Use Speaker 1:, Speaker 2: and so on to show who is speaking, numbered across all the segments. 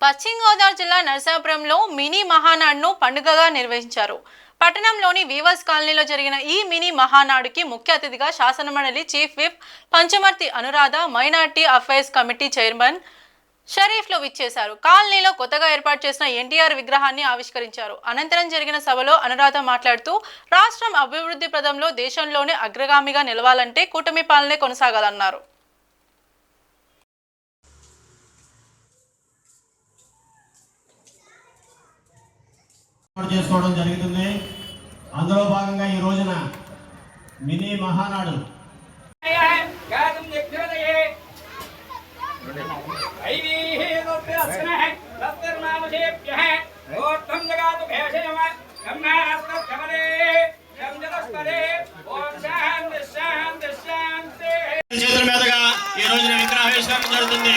Speaker 1: పశ్చిమ గోదావరి జిల్లా నరసాపురంలో మినీ మహానాడును పండుగగా నిర్వహించారు. పట్టణంలోని వీవర్స్ కాలనీలో జరిగిన ఈ మినీ మహానాడుకి ముఖ్య అతిథిగా శాసనమండలి chief whip Panchamarthi Anuradha, minority affairs committee chairman షరీఫ్లు విచ్చేశారు. కాలనీలో కొత్తగా ఏర్పాటు చేసిన ఎన్టీఆర్ విగ్రహాన్ని ఆవిష్కరించారు. అనంతరం జరిగిన సభలో అనురాధ మాట్లాడుతూ రాష్ట్రం అభివృద్ధి పథంలో దేశంలోనే అగ్రగామిగా నిలవాలంటే కూటమి పాలనే కొనసాగాలన్నారు.
Speaker 2: చేసుకోవడం జరుగుతుంది. అందులో భాగంగా ఈ రోజున మినీ మహానాడు చేతుల మీదుగా ఈ రోజున విగ్రహావిష్కరణ జరుగుతుంది.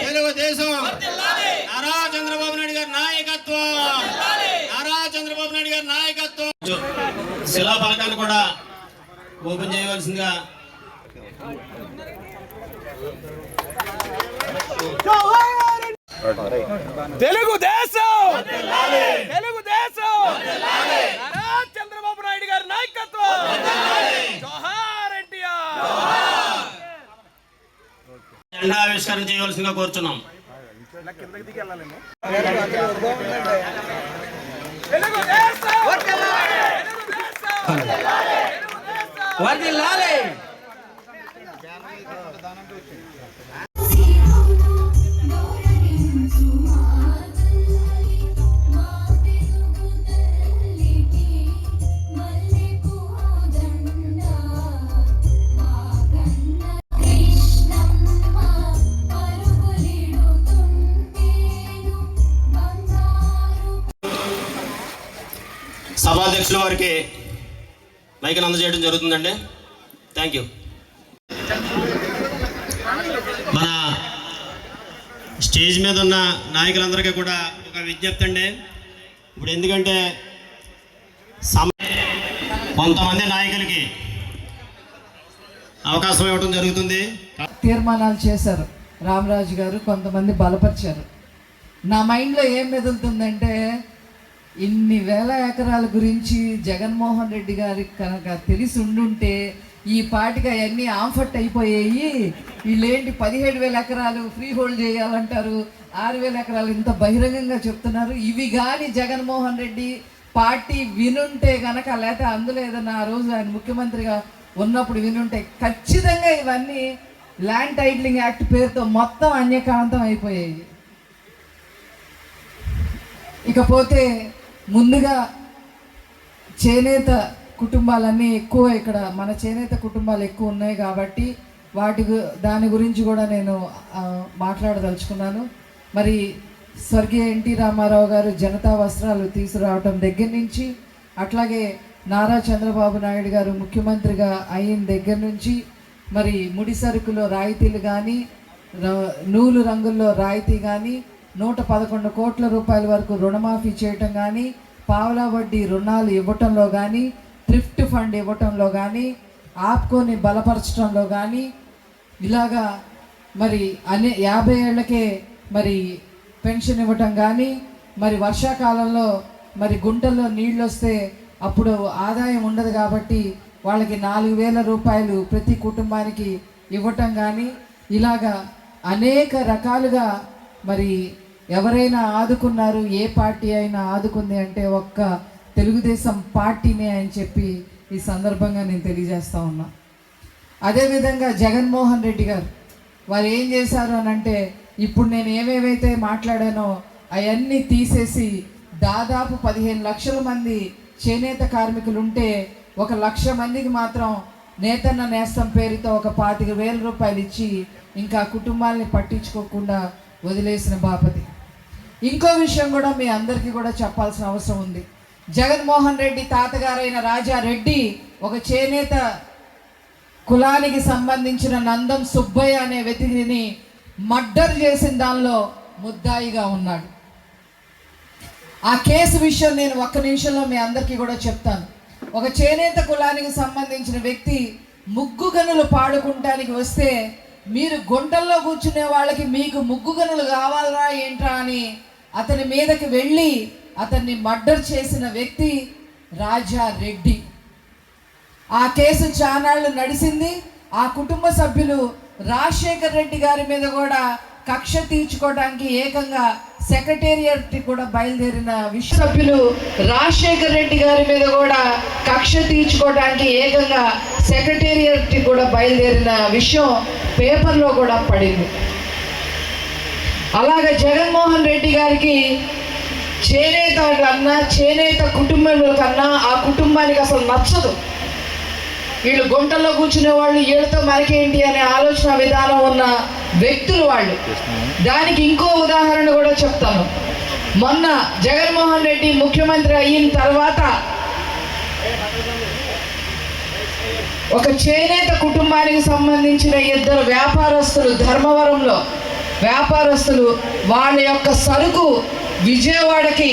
Speaker 2: తెలుగుదేశం నారా చంద్రబాబు నాయుడు గారి నాయకత్వం శిలాఫలకాన్ని కూడా ఓపెన్ చేయవలసిందిగా
Speaker 3: తెలుగుదేశం నారా చంద్రబాబు నాయుడు గారి నాయకత్వం. జోహార్ ఎన్టీఆర్.
Speaker 2: జెండా ఆవిష్కరణ చేయవలసిందిగా కోరుచున్నాం. సభాధ్యక్షుల వారికి మైక్ అందజేయడం జరుగుతుందండి. Thank you. మన స్టేజ్ మీద ఉన్న నాయకులందరికీ కూడా ఒక విజ్ఞప్తి అండి. ఇప్పుడు ఎందుకంటే కొంతమంది నాయకులకి అవకాశం ఇవ్వడం జరుగుతుంది.
Speaker 4: తీర్మానాలు చేశారు రామరాజు గారు, కొంతమంది బలపరిచారు. నా మైండ్లో ఏం మెదులుతుందంటే, ఇన్ని వేల ఎకరాల గురించి జగన్మోహన్ రెడ్డి గారికి కనుక తెలిసి ఉండుంటే ఈ పాటికి అవన్నీ ఆంఫట్ అయిపోయాయి. వీళ్ళేంటి 17,000 ఎకరాలు ఫ్రీ హోల్డ్ చేయాలంటారు, 6,000 ఎకరాలు ఇంత బహిరంగంగా చెప్తున్నారు. ఇవి కానీ జగన్మోహన్ రెడ్డి పార్టీ వినుంటే కనుక, లేకపోతే అందులో ఏదైనా ఆ రోజు ఆయన ముఖ్యమంత్రిగా ఉన్నప్పుడు వినుంటే ఖచ్చితంగా ఇవన్నీ ల్యాండ్ టైటిలింగ్ యాక్ట్ పేరుతో మొత్తం అన్యకాంతం అయిపోయాయి. ఇకపోతే ముందుగా చేనేత కుటుంబాలన్నీ ఎక్కువ, ఇక్కడ మన చేనేత కుటుంబాలు ఎక్కువ ఉన్నాయి కాబట్టి దాని గురించి కూడా నేను మాట్లాడదలుచుకున్నాను. మరి స్వర్గీయ ఎన్టీ రామారావు గారు జనతా వస్త్రాలు తీసుకురావటం దగ్గర నుంచి, అట్లాగే నారా చంద్రబాబు నాయుడు గారు ముఖ్యమంత్రిగా అయిన దగ్గర నుంచి మరి ముడి సరుకులో రాయితీలు కానీ, నూలు రంగుల్లో రాయితీ కానీ, 111 కోట్ల రూపాయల వరకు రుణమాఫీ చేయటం కానీ, పావలా వడ్డీ రుణాలు ఇవ్వటంలో కానీ, థ్రిఫ్ట్ ఫండ్ ఇవ్వటంలో కానీ, ఆప్కోని బలపరచడంలో కానీ, ఇలాగా మరి 50 ఏళ్లకే మరి పెన్షన్ ఇవ్వటం కానీ, మరి వర్షాకాలంలో మరి గుంటల్లో నీళ్ళు వస్తే అప్పుడు ఆదాయం ఉండదు కాబట్టి వాళ్ళకి 4,000 రూపాయలు ప్రతి కుటుంబానికి ఇవ్వటం కానీ, ఇలాగా అనేక రకాలుగా మరి ఎవరైనా ఆదుకున్నారు, ఏ పార్టీ అయినా ఆదుకుంది అంటే ఒక్క తెలుగుదేశం పార్టీనే అని చెప్పి ఈ సందర్భంగా నేను తెలియజేస్తా ఉన్నా. అదేవిధంగా జగన్మోహన్ రెడ్డి గారు వారు ఏం చేశారు అని అంటే, ఇప్పుడు నేను ఏవేవైతే మాట్లాడానో అవన్నీ తీసేసి దాదాపు 15 లక్షల మంది చేనేత కార్మికులు ఉంటే 1 లక్ష మందికి మాత్రం నేతన్న నేస్తం పేరుతో ఒక 25,000 రూపాయలు ఇచ్చి ఇంకా కుటుంబాలని పట్టించుకోకుండా వదిలేసిన బాపతి. ఇంకో విషయం కూడా మీ అందరికీ కూడా చెప్పాల్సిన అవసరం ఉంది. జగన్మోహన్ రెడ్డి తాతగారైన రాజారెడ్డి ఒక చేనేత కులానికి సంబంధించిన నందం సుబ్బయ్య అనే వ్యక్తిని మర్డర్ చేసిన దానిలో ముద్దాయిగా ఉన్నాడు. ఆ కేసు విషయం నేను ఒక్క నిమిషంలో మీ అందరికీ కూడా చెప్తాను. ఒక చేనేత కులానికి సంబంధించిన వ్యక్తి ముగ్గు గనులు పాడుకుంటానికి వస్తే మీరు గుంటల్లో కూర్చునే వాళ్ళకి మీకు ముగ్గు గనులు కావాలరా ఏంట్రా అని అతని మీదకి వెళ్ళి అతన్ని మర్డర్ చేసిన వ్యక్తి రాజారెడ్డి. ఆ కేసు చానాళ్ళు నడిచింది. ఆ కుటుంబ సభ్యులు రాజశేఖర్ రెడ్డి గారి మీద కూడా కక్ష తీర్చుకోవడానికి ఏకంగా సెక్రటేరియట్ కూడా బయలుదేరిన సభ్యులు రాజశేఖర్ రెడ్డి గారి మీద కూడా కక్ష తీర్చుకోవడానికి ఏకంగా సెక్రటేరియట్ కూడా బయలుదేరిన విషయం పేపర్లో కూడా పడింది. అలాగే జగన్మోహన్ రెడ్డి గారికి చేనేత కన్నా చేనేత కుటుంబం కన్నా ఆ కుటుంబానికి అసలు నచ్చదు. వీళ్ళు గుంటల్లో కూర్చునే వాళ్ళు, వీళ్ళతో మనకేంటి అనే ఆలోచన విధానం ఉన్న వ్యక్తులు వాళ్ళు. దానికి ఇంకో ఉదాహరణ కూడా చెప్తాను. మొన్న జగన్మోహన్ రెడ్డి ముఖ్యమంత్రి అయిన తర్వాత ఒక చేనేత కుటుంబానికి సంబంధించిన 2 వ్యాపారస్తులు ధర్మవరంలో వ్యాపారస్తులు వాళ్ళ యొక్క సరుకు విజయవాడకి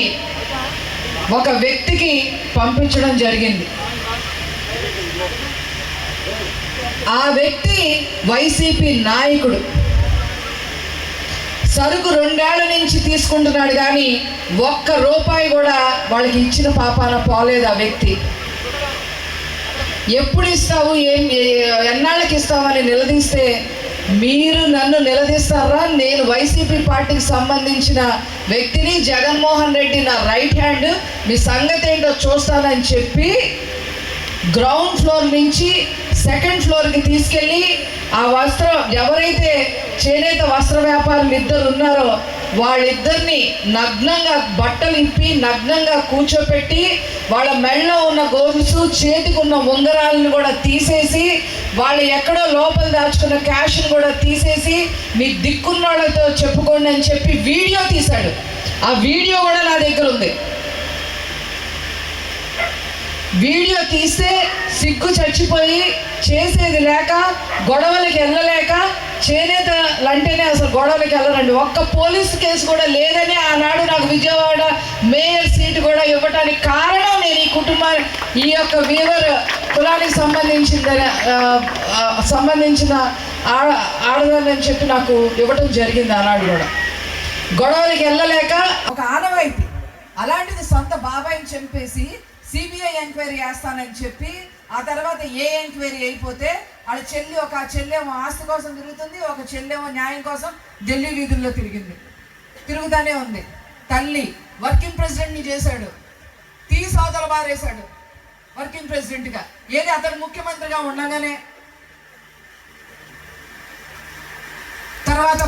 Speaker 4: ఒక వ్యక్తికి పంపించడం జరిగింది. ఆ వ్యక్తి వైసీపీ నాయకుడు. సరుకు 2 ఏళ్ల నుంచి తీసుకుంటున్నాడు కానీ ₹1 కూడా వాళ్ళకి ఇచ్చిన పాపాన పోలేదు ఆ వ్యక్తి. ఎప్పుడు ఇస్తావు, ఎన్నాళ్ళకి ఇస్తావని నిలదీస్తే, మీరు నన్ను నిలదీస్తారా, నేను వైసీపీ పార్టీకి సంబంధించిన వ్యక్తిని, జగన్మోహన్ రెడ్డి నా రైట్ హ్యాండ్, మీ సంగతి ఏంటో చూస్తానని చెప్పి గ్రౌండ్ ఫ్లోర్ నుంచి 2nd ఫ్లోర్కి తీసుకెళ్ళి ఆ ఎవరైతే చేనేత వస్త్ర వ్యాపారులు 2 ఉన్నారో వాళ్ళిద్దరిని నగ్నంగా బట్టలు ఇప్పి నగ్నంగా కూర్చోపెట్టి వాళ్ళ మెడలో ఉన్న గోల్స్, చేతికి ఉన్న ఉంగరాలను కూడా తీసేసి, వాళ్ళు ఎక్కడో లోపల దాచుకున్న క్యాష్ను కూడా తీసేసి మీ దిక్కున్న వాళ్ళతో చెప్పుకోండి అని చెప్పి వీడియో తీశాడు. ఆ వీడియో కూడా నా దగ్గర ఉంది. వీడియో తీస్తే సిగ్గు చచ్చిపోయి చేసేది లేక, గొడవలకి వెళ్ళలేక, చేనేతలు అంటేనే అసలు గొడవలకి వెళ్ళరండి. ఒక్క పోలీసు కేసు కూడా లేదని ఆనాడు నాకు విజయవాడ మేయర్ సీటు కూడా ఇవ్వడానికి కారణం నేను ఈ యొక్క వీవర్ కులానికి సంబంధించిన ఆడదాన్ని చెప్పి నాకు ఇవ్వటం జరిగింది. ఆనాడు కూడా గొడవలకి వెళ్ళలేక ఒక ఆనవాయితీ. అలాంటిది సొంత బాబాయిని చంపేసి సిబిఐ ఎంక్వైరీ చేస్తానని చెప్పి ఆ తర్వాత ఎంక్వైరీ అయిపోతే వాళ్ళ ఒక చెల్లెమో ఆస్తి కోసం తిరుగుతుంది, ఒక చెల్లెమో న్యాయం కోసం ఢిల్లీ వీధుల్లో తిరుగుతానే ఉంది. తల్లి వర్కింగ్ ప్రెసిడెంట్ని చేశాడు, తీసి అవతల బారేశాడు వర్కింగ్ ప్రెసిడెంట్గా. ఏది అతను ముఖ్యమంత్రిగా ఉండగానే. తర్వాత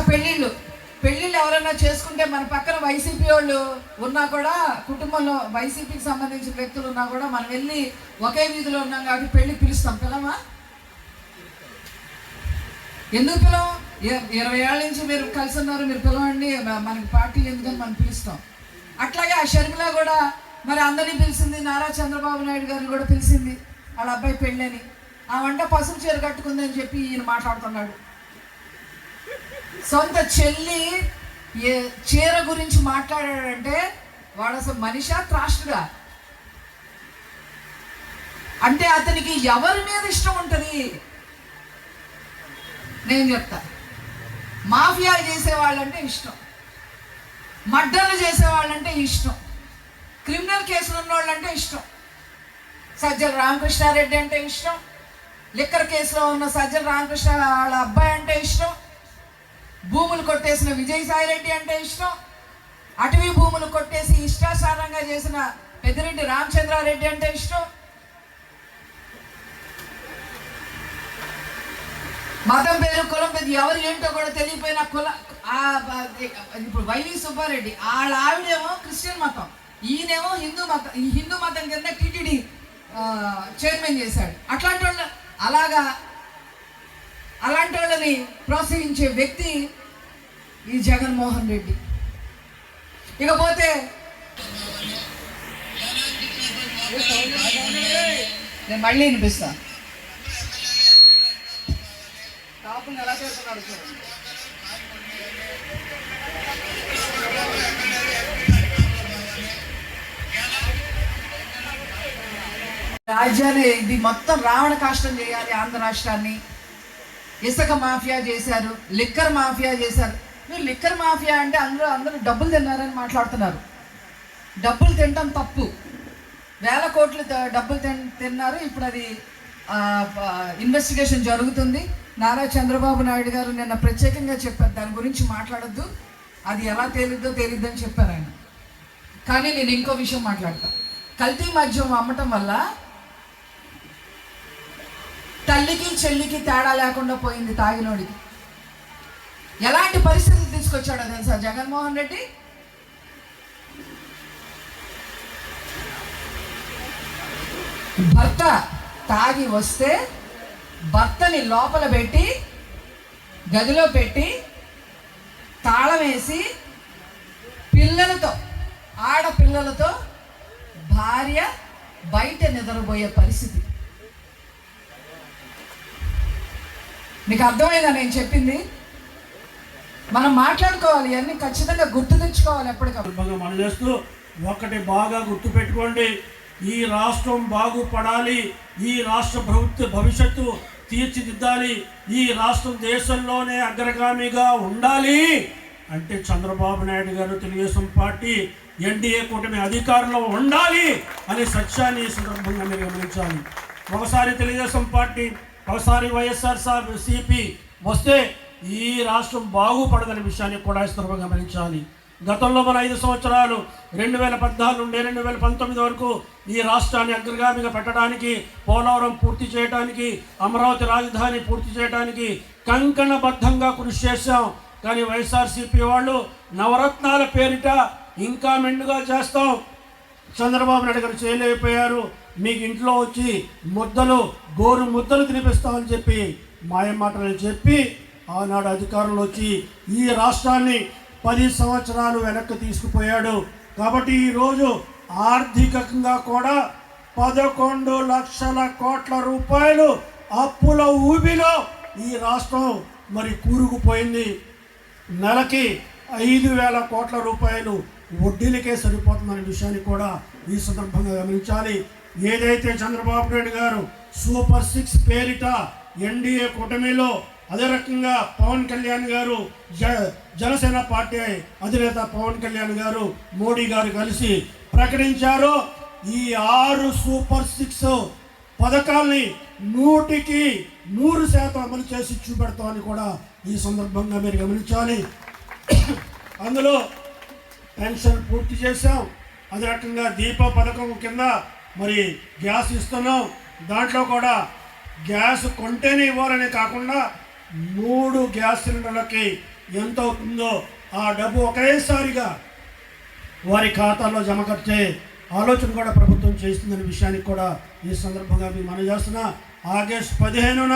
Speaker 4: పెళ్ళిళ్ళు ఎవరైనా చేసుకుంటే మన పక్కన వైసీపీ వాళ్ళు ఉన్నా కూడా, కుటుంబంలో వైసీపీకి సంబంధించిన వ్యక్తులు ఉన్నా కూడా మనం వెళ్ళి ఒకే వీధిలో ఉన్నాం కాబట్టి పెళ్ళి పిలుస్తాం. పిలవా? ఎందుకు పిలవం? 20 ఏళ్ళ నుంచి మీరు కలిసి ఉన్నారు, మీరు పిలవండి, మనకి పార్టీ ఎందుకని మనం పిలుస్తాం. అట్లాగే ఆ షర్మిల కూడా మరి అందరినీ పిలిచింది, నారా చంద్రబాబు నాయుడు గారిని కూడా పిలిచింది వాళ్ళ అబ్బాయి పెళ్ళని. ఆ వంట పసుపు చీర కట్టుకుందని చెప్పి ఈయన మాట్లాడుతున్నాడు. సొంత చెల్లి చీర గురించి మాట్లాడాడంటే వాడు అసలు మనిషా త్రాష్టుడా? అంటే అతనికి ఎవరి మీద ఇష్టం ఉంటుంది? నేను చెప్తా. మాఫియాలు చేసేవాళ్ళంటే ఇష్టం, మర్డర్లు చేసేవాళ్ళంటే ఇష్టం, క్రిమినల్ కేసులు ఉన్నవాళ్ళంటే ఇష్టం. సజ్జల రామకృష్ణారెడ్డి అంటే ఇష్టం, లిక్కర్ కేసులో ఉన్న సజ్జల రామకృష్ణ వాళ్ళ అబ్బాయి అంటే ఇష్టం, భూములు కొట్టేసిన విజయసాయిరెడ్డి అంటే ఇష్టం, అటవీ భూములు కొట్టేసి ఇష్టాసారంగా చేసిన పెద్దిరెడ్డి రామచంద్రారెడ్డి అంటే ఇష్టం. మతం పేరు, కులం పేరు ఎవరు ఏంటో కూడా తెలియపోయిన ఇప్పుడు వైవి సుబ్బారెడ్డి వాళ్ళ ఆవిడేమో క్రిస్టియన్ మతం, ఈయనేమో హిందూ మతం కింద టీటీడీ చైర్మన్ చేశాడు. అలాంటి వాళ్ళని ప్రోత్సహించే వ్యక్తి ఈ జగన్మోహన్ రెడ్డి. ఇకపోతే నేను మళ్ళీ వినిపిస్తాను. కాపులు ఎలా చేస్తున్నాడు చూడండి. రాజ్యాన్ని ఇది మొత్తం రావణ కాష్టం చేయాలి ఆంధ్ర రాష్ట్రాన్ని. ఇసుక మాఫియా చేశారు, లిక్కర్ మాఫియా చేశారు. మీరు లిక్కర్ మాఫియా అంటే అందరూ డబ్బులు తిన్నారని మాట్లాడుతున్నారు. డబ్బులు తినడం తప్పు. 1000 కోట్లు డబ్బులు తిన్నారు. ఇప్పుడు అది ఇన్వెస్టిగేషన్ జరుగుతుంది. నారా చంద్రబాబు నాయుడు గారు నిన్న ప్రత్యేకంగా చెప్పారు, దాని గురించి మాట్లాడొద్దు, అది ఎలా తేలిద్దని చెప్పారు ఆయన. కానీ నేను ఇంకో విషయం మాట్లాడతా. కల్తీ మద్యం అమ్మటం వల్ల తల్లికి చెల్లికి తేడా లేకుండా పోయింది తాగినోడికి. ఎలాంటి పరిస్థితులు తీసుకొచ్చాడో తెలుసా జగన్మోహన్ రెడ్డి? భర్త తాగి వస్తే భర్తని లోపల పెట్టి గదిలో పెట్టి తాళం వేసి పిల్లలతో, ఆడపిల్లలతో భార్య బయట నిద్రపోయే పరిస్థితి. మీకు అర్థమైందా నేను చెప్పింది? మనం మాట్లాడుకోవాలి, అన్ని ఖచ్చితంగా గుర్తు తెచ్చుకోవాలి ఎప్పటికప్పుడు.
Speaker 5: మనం చేస్తూ ఒకటి బాగా గుర్తుపెట్టుకోండి, ఈ రాష్ట్రం బాగుపడాలి, ఈ రాష్ట్ర భవిష్యత్తు తీర్చిదిద్దాలి, ఈ రాష్ట్రం దేశంలోనే అగ్రగామిగా ఉండాలి అంటే చంద్రబాబు నాయుడు గారు, తెలుగుదేశం పార్టీ, ఎన్డీఏ కూటమి అధికారంలో ఉండాలి అనే సత్యాన్ని ఈ సందర్భంగా మీరు గమనించాలి. ఒకసారి తెలుగుదేశం పార్టీ, ఒకసారి వైఎస్ఆర్సీపీ వస్తే ఈ రాష్ట్రం బాగుపడదనే విషయాన్ని కూడా ఈ సందర్భంగా గమనించాలి. గతంలో మన 5 సంవత్సరాలు 2014 నుండి 2019 వరకు ఈ రాష్ట్రాన్ని అగ్రగామిగా పెట్టడానికి, పోలవరం పూర్తి చేయడానికి, అమరావతి రాజధాని పూర్తి చేయడానికి కంకణబద్ధంగా కృషి చేశాం. కానీ వైఎస్ఆర్సీపీ వాళ్ళు నవరత్నాల పేరిట ఇంకా మెండుగా చేస్తాం, చంద్రబాబు నాయుడు గారు చేయలేకపోయారు, మీకు ఇంట్లో వచ్చి గోరు ముద్దలు తినిపిస్తామని చెప్పి మాయమాటలు చెప్పి ఆనాడు అధికారంలో వచ్చి ఈ రాష్ట్రాన్ని 10 సంవత్సరాలు వెనక్కి తీసుకుపోయాడు. కాబట్టి ఈరోజు ఆర్థికంగా కూడా 11 లక్షల కోట్ల రూపాయలు అప్పుల ఊబిలో ఈ రాష్ట్రం మరి కూరుకుపోయింది. నెలకి 5,000 కోట్ల రూపాయలు వడ్డీలకే సరిపోతుందనే విషయాన్ని కూడా ఈ సందర్భంగా గమనించాలి. ఏదైతే చంద్రబాబు నాయుడు గారు సూపర్ 6 పేరిట ఎన్డీఏ కూటమిలో, అదే రకంగా పవన్ కళ్యాణ్ గారు, జనసేన పార్టీ అధినేత పవన్ కళ్యాణ్ గారు, మోడీ గారు కలిసి ప్రకటించారు, ఈ 6 సూపర్ 6 పథకాల్ని 100కి 100% అమలు చేసి చూపెడతామని కూడా ఈ సందర్భంగా మీరు గమనించాలి. అందులో పెన్షన్ పూర్తి చేశాం, అదే రకంగా దీప పథకం కింద మరి గ్యాస్ ఇస్తున్నాం. దాంట్లో కూడా గ్యాస్ కొంటేనే ఇవ్వాలనే కాకుండా 3 గ్యాస్ సిలిండర్లకి ఎంత అవుతుందో ఆ డబ్బు ఒకేసారిగా వారి ఖాతాలో జమ కట్టే ఆలోచన కూడా ప్రభుత్వం చేస్తుందనే విషయానికి కూడా ఈ సందర్భంగా మేము మనం చేస్తున్నా. ఆగస్టు 15న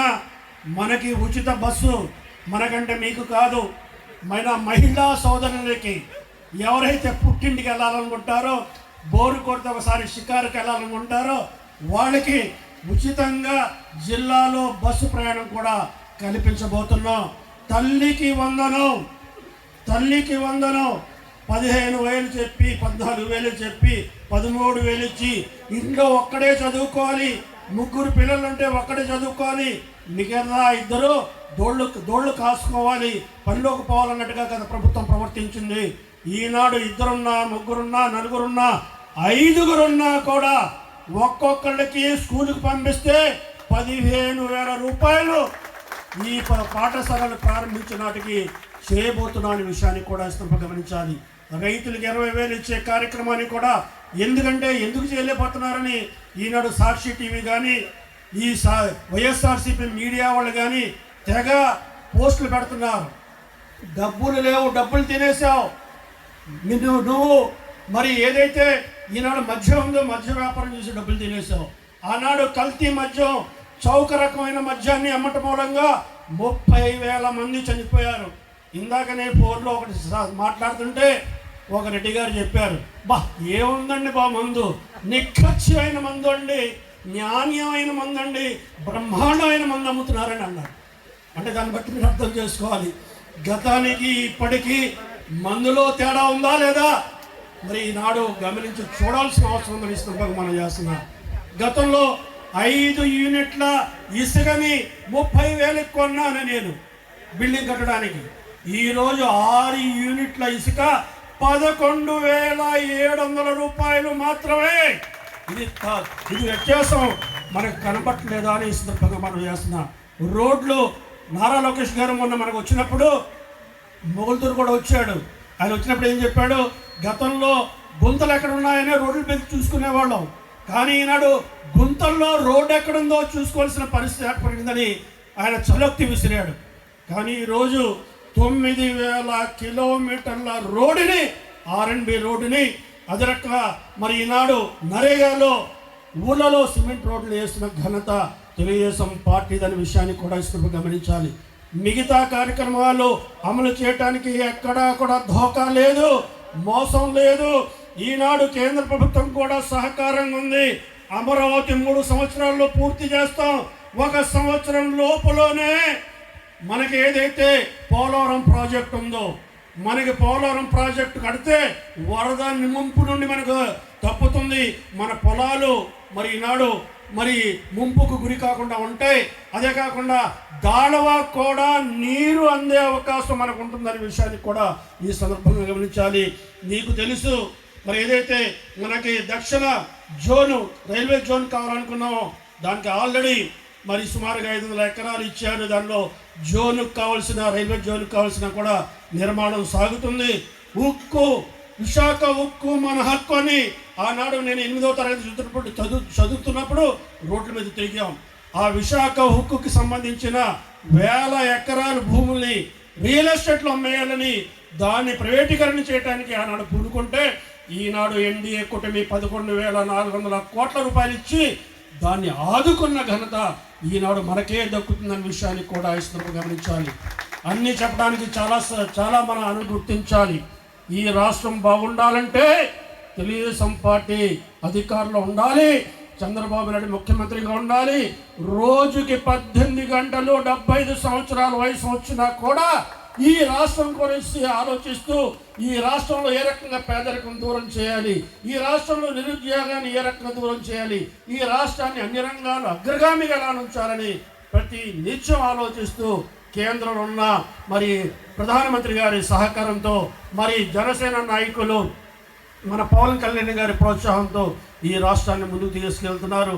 Speaker 5: మనకి ఉచిత బస్సు, మనకంటే మీకు కాదు, మన మహిళా సోదరులకి ఎవరైతే పుట్టింటికి వెళ్ళాలనుకుంటారో, బోరు కొడితే ఒకసారి షికారుకి వెళ్ళాలనుకుంటారో వాళ్ళకి ఉచితంగా జిల్లాలో బస్సు ప్రయాణం కూడా కల్పించబోతున్నాం. తల్లికి వందనం 15,000 చెప్పి 14,000 చెప్పి 13,000 ఇచ్చి ఇంట్లో ఒక్కడే చదువుకోవాలి, 3 పిల్లలుంటే ఒక్కడే చదువుకోవాలి, మిగతా 2 దోళ్ళు కాసుకోవాలి, పనిలోకి పోవాలన్నట్టుగా కదా ప్రభుత్వం ప్రవర్తించింది. ఈనాడు 2 ఉన్నా, 3 ఉన్నా, 4 ఉన్నా, 5 కూడా ఒక్కొక్కళ్ళకి స్కూల్కి పంపిస్తే 15,000 రూపాయలు ఈ పాఠశాలలు ప్రారంభించిన నాటికి చేయబోతున్నా అనే విషయాన్ని కూడా గమనించాలి. రైతులకు 20,000 ఇచ్చే కార్యక్రమాన్ని కూడా ఎందుకు చేయలేకపోతున్నారని ఈనాడు సాక్షి టీవీ కానీ, ఈ వైఎస్ఆర్సీపీ మీడియా వాళ్ళు కానీ తెగ పోస్టులు పెడుతున్నారు. డబ్బులు లేవు, డబ్బులు తినేసావు నువ్వు, మరి ఏదైతే ఈనాడు మద్యం ఉందో మద్య వ్యాపారం చేసి డబ్బులు తినేసావు. ఆనాడు కల్తీ మద్యం, చౌక రకమైన మద్యాన్ని అమ్మటం మూలంగా 30,000 మంది చనిపోయారు. ఇందాకనే ఫోన్లో ఒకటి మాట్లాడుతుంటే ఒక రెడ్డి గారు చెప్పారు, ఏముందండి మందు, నిఖర్చి అయిన మందు అండి, నాణ్యమైన మందు అండి, బ్రహ్మాండమైన మందు అమ్ముతున్నారని అన్నారు. అంటే దాన్ని బట్టి మీరు అర్థం చేసుకోవాలి, గతానికి ఇప్పటికీ మందులో తేడా ఉందా లేదా మరి ఈనాడు గమనించి చూడాల్సిన అవసరం ఉందని మనం చేస్తున్నాం. గతంలో 5 యూనిట్ల ఇసుకని 30,000 కొన్నాను నేను బిల్డింగ్ కట్టడానికి. ఈరోజు 6 యూనిట్ల ఇసుక 11,700 రూపాయలు మాత్రమే. ఇది వ్యత్యాసం మనకు కనపట్లేదా అని ఈ సందర్భంగా మనం చేస్తున్నాం. రోడ్లు నారా లోకేష్ గారు మొన్న మనకు వచ్చినప్పుడు మొగుల్తూరు కూడా వచ్చాడు. ఆయన వచ్చినప్పుడు ఏం చెప్పాడు, గతంలో గుంతలు ఎక్కడ ఉన్నాయనే రోడ్ల మీద చూసుకునేవాళ్ళం, కానీ ఈనాడు గుంతల్లో రోడ్డు ఎక్కడుందో చూసుకోవాల్సిన పరిస్థితి ఏర్పడిందని ఆయన చలోక్తి విసిరాడు. కానీ ఈరోజు 9,000 కిలోమీటర్ల రోడ్డుని R&B రోడ్డుని అదరక్క మరి ఈనాడు నరేగాలో ఊళ్ళలో సిమెంట్ రోడ్లు వేస్తున్న ఘనత తెలుగుదేశం పార్టీదనే విషయాన్ని కూడా గమనించాలి. మిగతా కార్యక్రమాలు అమలు చేయడానికి ఎక్కడా కూడా ధోకా లేదు, మోసం లేదు. ఈనాడు కేంద్ర ప్రభుత్వం కూడా సహకారంగా ఉంది. అమరావతి 3 సంవత్సరాల్లో పూర్తి చేస్తాం. 1 సంవత్సరం లోపులోనే మనకి ఏదైతే పోలవరం ప్రాజెక్ట్ ఉందో, మనకి పోలవరం ప్రాజెక్టు కడితే వరద ముంపు నుండి మనకు తప్పుతుంది. మన పొలాలు మరి ఈనాడు మరి ముంపుకు గురి కాకుండా ఉంటాయి. అదే కాకుండా దాళవ కూడా నీరు అందే అవకాశం మనకు ఉంటుందనే విషయాన్ని కూడా ఈ సందర్భంగా గమనించాలి. నీకు తెలుసు మరి ఏదైతే మనకి దక్షిణ జోను రైల్వే జోన్ కావాలనుకున్నామో దానికి ఆల్రెడీ మరి సుమారుగా 500 ఎకరాలు ఇచ్చారు. దానిలో జోనుకు కావాల్సిన రైల్వే జోనుకు కావాల్సిన కూడా నిర్మాణం సాగుతుంది. ఉక్కు విశాఖ ఉక్కు మన హక్కు అని ఆనాడు నేను 8వ తరగతి చదువుతున్నప్పుడు రోడ్ల మీద తిరిగాం. ఆ విశాఖ ఉక్కుకి సంబంధించిన 1000 ఎకరాల భూముల్ని రియల్ ఎస్టేట్లో అమ్మేయాలని దాన్ని ప్రైవేటీకరణ చేయడానికి ఆనాడు పూనుకుంటే ఈనాడు ఎన్డీఏ కూటమి 11,400 కోట్ల రూపాయలు ఇచ్చి దాన్ని ఆదుకున్న ఘనత ఈనాడు మనకే దక్కుతుందన్న విషయాన్ని కూడా ఇస్తున్నప్పుడు గమనించాలి. అన్నీ చెప్పడానికి చాలా మనం గుర్తించాలి. ఈ రాష్ట్రం బాగుండాలంటే తెలుగుదేశం పార్టీ అధికారంలో ఉండాలి, చంద్రబాబు నాయుడు ముఖ్యమంత్రిగా ఉండాలి. రోజుకి 18 గంటలు 75 సంవత్సరాల వయసు వచ్చినా కూడా ఈ రాష్ట్రం గురించి ఆలోచిస్తూ ఈ రాష్ట్రంలో ఏ రకంగా పేదరికం దూరం చేయాలి, ఈ రాష్ట్రంలో నిరుద్యోగాన్ని ఏ రకంగా దూరం చేయాలి, ఈ రాష్ట్రాన్ని అన్ని రంగాలు అగ్రగామిగా ఎలా ఉంచాలని ప్రతి నిత్యం ఆలోచిస్తూ కేంద్రంలో ఉన్న మరి ప్రధానమంత్రి గారి సహకారంతో మరి జనసేన నాయకులు మన పవన్ కళ్యాణ్ గారి ప్రోత్సాహంతో ఈ రాష్ట్రాన్ని ముందుకు తీసుకెళ్తున్నారు.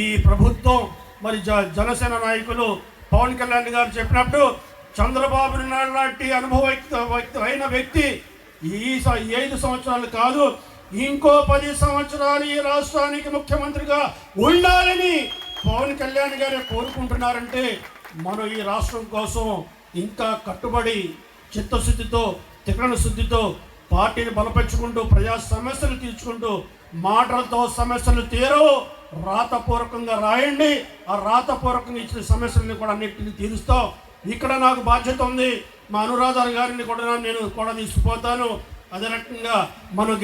Speaker 5: ఈ ప్రభుత్వం మరి జనసేన నాయకులు పవన్ కళ్యాణ్ గారు చెప్పినప్పుడు చంద్రబాబు నాయుడు లాంటి అనుభవైన వ్యక్తి ఈ 5 సంవత్సరాలు కాదు ఇంకో 10 సంవత్సరాలు ఈ రాష్ట్రానికి ముఖ్యమంత్రిగా ఉండాలని పవన్ కళ్యాణ్ గారు కోరుకుంటున్నారంటే మనం ఈ రాష్ట్రం కోసం ఇంకా కట్టుబడి చిత్తశుద్ధితో తికరణ శుద్ధితో పార్టీని బలపరుచుకుంటూ ప్రజా సమస్యలు తీర్చుకుంటూ మాటలతో సమస్యలు తీరవు, రాతపూర్వకంగా రాయండి. ఆ రాతపూర్వకంగా ఇచ్చిన సమస్యలను కూడా అన్నింటినీ తీరుస్తాం. ఇక్కడ నాకు బాధ్యత ఉంది, మా అనురాధ గారిని కూడా నేను కూడా తీసుకుపోతాను. అదే రకంగా మనం